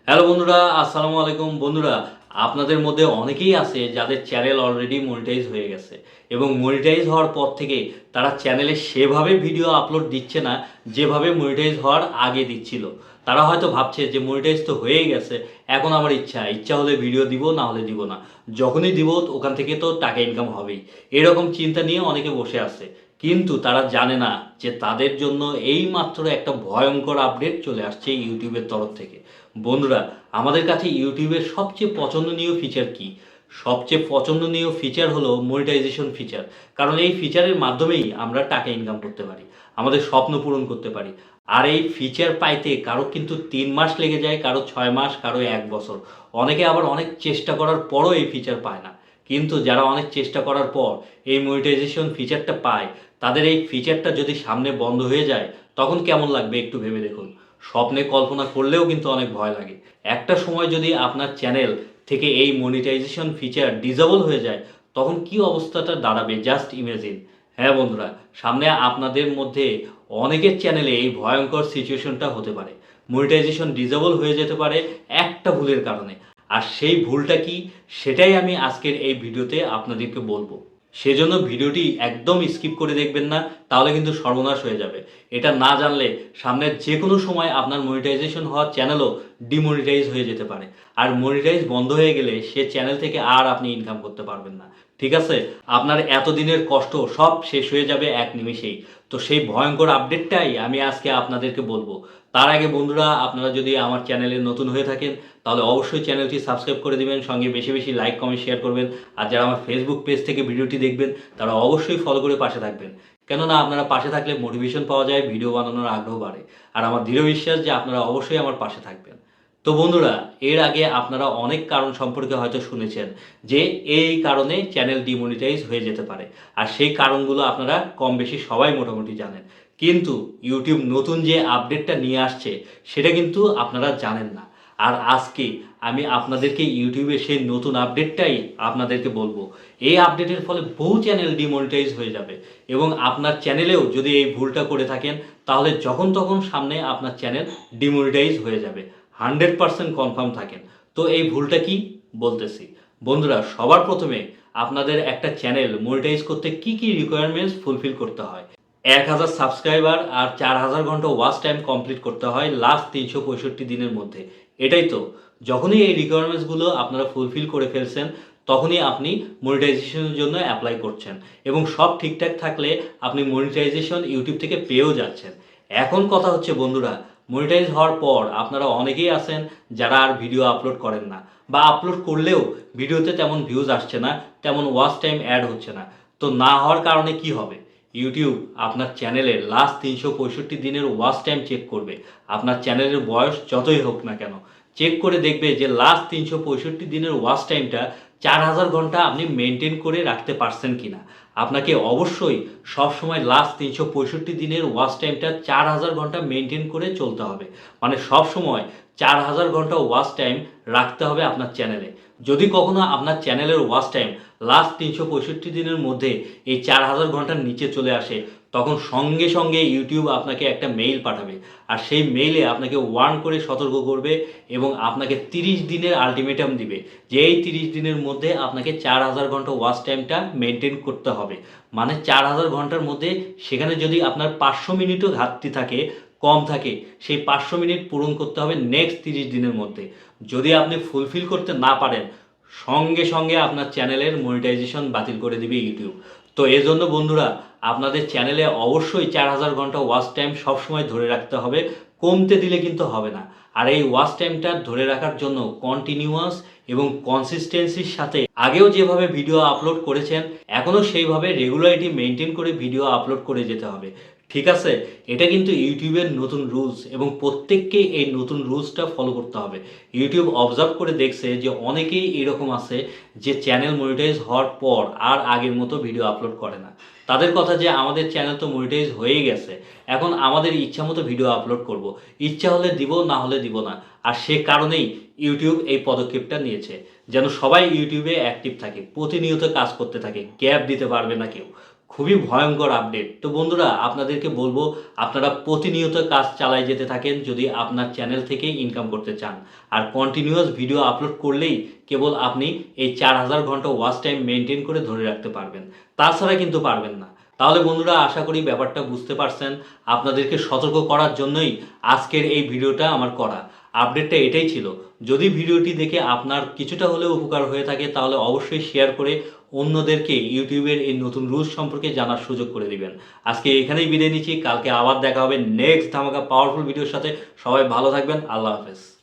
Hello বন্ধুরা, আসসালামু আলাইকুম। বন্ধুরা, আপনাদের মধ্যে অনেকেই আছে যাদের চ্যানেল অলরেডি মনিটাইজ হয়ে গেছে এবং মনিটাইজ হওয়ার পর থেকে তারা চ্যানেলে সেভাবে ভিডিও আপলোড দিচ্ছে না যেভাবে মনিটাইজ হওয়ার আগে দিচ্ছিল। তারা হয়তো ভাবছে যে মনিটাইজ তো হয়েই গেছে, এখন আমার ইচ্ছা হলে ভিডিও দিব, না হলে দিব না। যখনই দিব ওখান থেকে তো টাকা ইনকাম হবেই, এরকম চিন্তা নিয়ে অনেকে বসে আছে। কিন্তু তারা জানে না যে তাদের জন্য এই মাত্র একটা ভয়ঙ্কর আপডেট চলে আসছে ইউটিউবের তরফ থেকে। বন্ধুরা, আমাদের কাছে ইউটিউবের সবচেয়ে পছন্দনীয় ফিচার কি? সবচেয়ে পছন্দনীয় ফিচার হলো মনিটাইজেশন ফিচার। কারণ এই ফিচারের মাধ্যমেই আমরা টাকা ইনকাম করতে পারি, আমাদের স্বপ্ন পূরণ করতে পারি। আর এই ফিচার পাইতে কারো কিন্তু 3 মাস লেগে যায়, কারো 6 মাস, কারো 1 বছর। অনেকে আবার অনেক চেষ্টা করার পরও এই ফিচার পায় না। কিন্তু যারা অনেক চেষ্টা করার পর এই মনিটাইজেশন ফিচারটা পায়, তাদের এই ফিচারটা যদি সামনে বন্ধ হয়ে যায় তখন কেমন লাগবে একটু ভেবে দেখুন। স্বপ্নে কল্পনা করলেও কিন্তু অনেক ভয় লাগে। একটা সময় যদি আপনার চ্যানেল থেকে এই মনিটাইজেশন ফিচার ডিসেবল হয়ে যায় তখন কি অবস্থাটা দাঁড়াবে, জাস্ট ইমেজিন। হ্যাঁ বন্ধুরা, সামনে আপনাদের মধ্যে অনেকের চ্যানেলে এই ভয়ঙ্কর সিচুয়েশনটা হতে পারে। মনিটাইজেশন ডিসেবল হয়ে যেতে পারে একটা ভুলের কারণে। আর সেই ভুলটা কি, সেটাই আমি আজকের এই ভিডিওতে আপনাদেরকে বলবো। সেজন্য ভিডিওটি একদম স্কিপ করে দেখবেন না, তাহলে কিন্তু সর্বনাশ হয়ে যাবে। এটা না জানলে সামনের যে কোনো সময় আপনার মনিটাইজেশন হওয়া চ্যানেলও ডিমনিটাইজ হয়ে যেতে পারে। আর মনিটাইজ বন্ধ হয়ে গেলে সে চ্যানেল থেকে আর আপনি ইনকাম করতে পারবেন না। ঠিক আছে? আপনার এতদিনের কষ্ট সব শেষ হয়ে যাবে এক নিমিষেই। তো সেই ভয়ঙ্কর আপডেটটাই আমি আজকে আপনাদেরকে বলবো। তার আগে বন্ধুরা, আপনারা যদি আমার চ্যানেলে নতুন হয়ে থাকেন তাহলে অবশ্যই চ্যানেলটি সাবস্ক্রাইব করে দিবেন, সঙ্গে বেশি বেশি লাইক কমেন্ট শেয়ার করবেন। আর যারা আমার ফেসবুক পেজ থেকে ভিডিওটি দেখবেন তারা অবশ্যই ফলো করে পাশে থাকবেন। কেননা আপনারা পাশে থাকলে মোটিভেশন পাওয়া যায়, ভিডিও বানানোর আগ্রহ বাড়ে। আর আমার দৃঢ় বিশ্বাস যে আপনারা অবশ্যই আমার পাশে থাকবেন। তো বন্ধুরা, এর আগে আপনারা অনেক কারণ সম্পর্কে হয়তো শুনেছেন যে এই কারণে চ্যানেল ডিমনিটাইজ হয়ে যেতে পারে। আর সেই কারণগুলো আপনারা কম বেশি সবাই মোটামুটি জানেন। কিন্তু ইউটিউব নতুন যে আপডেটটা নিয়ে আসছে সেটা কিন্তু আপনারা জানেন না। আর আজকে আমি আপনাদেরকে ইউটিউবে সেই নতুন আপডেটটাই আপনাদেরকে বলবো। এই আপডেটের ফলে বহু চ্যানেল ডিমনিটাইজ হয়ে যাবে এবং আপনার চ্যানেলেও যদি এই ভুলটা করে থাকেন তাহলে যখন তখন সামনে আপনার চ্যানেল ডিমনিটাইজ হয়ে যাবে। 100% কনফার্ম থাকেন। তো এই ভুলটা কি বলতেছি। বন্ধুরা, সবার প্রথমে আপনাদের একটা চ্যানেল মনিটাইজ করতে কি কি রিকোয়ারমেন্টস ফুলফিল করতে হয়। 1000 সাবস্ক্রাইবার আর 4000 ঘন্টা ওয়াচ টাইম কমপ্লিট করতে হয় লাস্ট 365 দিনের মধ্যে। এটাই তো। যখনই এই রিকোয়ারমেন্টসগুলো আপনারা ফুলফিল করে ফেলছেন তখনই আপনি মনিটাইজেশনের জন্য অ্যাপ্লাই করছেন এবং সব ঠিকঠাক থাকলে আপনি মনিটাইজেশন ইউটিউব থেকে পেয়েও যাচ্ছেন। এখন কথা হচ্ছে বন্ধুরা, মনিটাইজ হওয়ার পর আপনারা অনেকেই আছেন যারা আর ভিডিও আপলোড করেন না, বা আপলোড করলেও ভিডিওতে তেমন ভিউজ আসছে না, তেমন ওয়াচ টাইম অ্যাড হচ্ছে না। তো না হওয়ার কারণে কি হবে? ইউটিউব আপনার চ্যানেলের লাস্ট 365 দিনের ওয়াচ টাইম চেক করবে। আপনার চ্যানেলের বয়স যতই হোক না কেন, চেক করে দেখবে যে লাস্ট 365 দিনের ওয়াচ টাইমটা 4000 ঘন্টা আপনি মেনটেন করে রাখতে পারছেন কিনা। আপনাকে অবশ্যই সবসময় লাস্ট 365 দিনের ওয়াচ টাইমটা 4000 ঘন্টা মেনটেন করে চলতে হবে। মানে সবসময় 4000 ঘন্টা ওয়াচ টাইম রাখতে হবে আপনার চ্যানেলে। যদি কখনো আপনার চ্যানেলের ওয়াচ টাইম লাস্ট 365 দিনের মধ্যে এই 4000 ঘন্টার নিচে চলে আসে তখন সঙ্গে সঙ্গে ইউটিউব আপনাকে একটা মেইল পাঠাবে। আর সেই মেইলে আপনাকে ওয়ার্ন করে সতর্ক করবে এবং আপনাকে 30 দিনের আলটিমেটাম দিবে যে এই 30 দিনের মধ্যে আপনাকে 4000 ঘন্টা ওয়াচ টাইমটা মেনটেন করতে হবে। মানে 4000 ঘন্টার মধ্যে সেখানে যদি আপনার 500 মিনিটও ঘাটতি থাকে, কম থাকে, সেই 500 মিনিট পূরণ করতে হবে নেক্সট 30 দিনের মধ্যে। যদি আপনি ফুলফিল করতে না পারেন সঙ্গে সঙ্গে আপনার চ্যানেলের মনিটাইজেশন বাতিল করে দিবে ইউটিউব। তো এজন্য বন্ধুরা, আপনাদের চ্যানেলে অবশ্যই 4000 ঘন্টা ওয়াচ টাইম সবসময় ধরে রাখতে হবে, কমতে দিলে কিন্তু হবে না। আর এই ওয়াচ টাইমটা ধরে রাখার জন্য কন্টিনিউয়াস এবং কনসিস্টেন্সির সাথে আগেও যেভাবে ভিডিও আপলোড করেছেন এখনও সেইভাবে রেগুলারিটি মেনটেন করে ভিডিও আপলোড করে যেতে হবে। ঠিক আছে? এটা কিন্তু ইউটিউবের নতুন রুলস এবং প্রত্যেককেই এই নতুন রুলসটা ফলো করতে হবে। ইউটিউব অবজার্ভ করে দেখছে যে অনেকেই এরকম আছে যে চ্যানেল মনিটাইজ হওয়ার পর আর আগের মতো ভিডিও আপলোড করে না। তাদের কথা যে আমাদের চ্যানেল তো মনিটাইজ হয়েই গেছে, এখন আমাদের ইচ্ছা মতো ভিডিও আপলোড করব, ইচ্ছা হলে দিব, না হলে দিব না। আর সে কারণেই ইউটিউব এই পদক্ষেপটা নিয়েছে যেন সবাই ইউটিউবে অ্যাক্টিভ থাকে, প্রতিনিয়ত কাজ করতে থাকে, গ্যাপ দিতে পারবে না কেউ। খুবই ভয়ঙ্কর আপডেট। তো বন্ধুরা আপনাদেরকে বলবো আপনারা প্রতিনিয়ত কাজ চালায় যেতে থাকেন যদি আপনার চ্যানেল থেকে ইনকাম করতে চান। আর কন্টিনিউয়াস ভিডিও আপলোড করলেই কেবল আপনি এই 4000 ঘন্টা ওয়াচ টাইম মেনটেন করে ধরে রাখতে পারবেন। তাছাড়া কিন্তু পারবেন না। তাহলে বন্ধুরা আশা করি ব্যাপারটা বুঝতে পারছেন। আপনাদেরকে সতর্ক করার জন্যই আজকের এই ভিডিওটা আমার করা। আপডেটটা এটাই ছিল। যদি ভিডিওটি দেখে আপনার কিছুটা হলেও উপকার হয়ে থাকে তাহলে অবশ্যই শেয়ার করে অন্যদেরকে ইউটিউবের এই নতুন রুলস সম্পর্কে জানার সুযোগ করে দিবেন। আজকে এখানেই বিদায় নিচ্ছি। কালকে আবার দেখা হবে নেক্সট ধামাকা পাওয়ারফুল ভিডিওর সাথে। সবাই ভালো থাকবেন। আল্লাহ হাফেজ।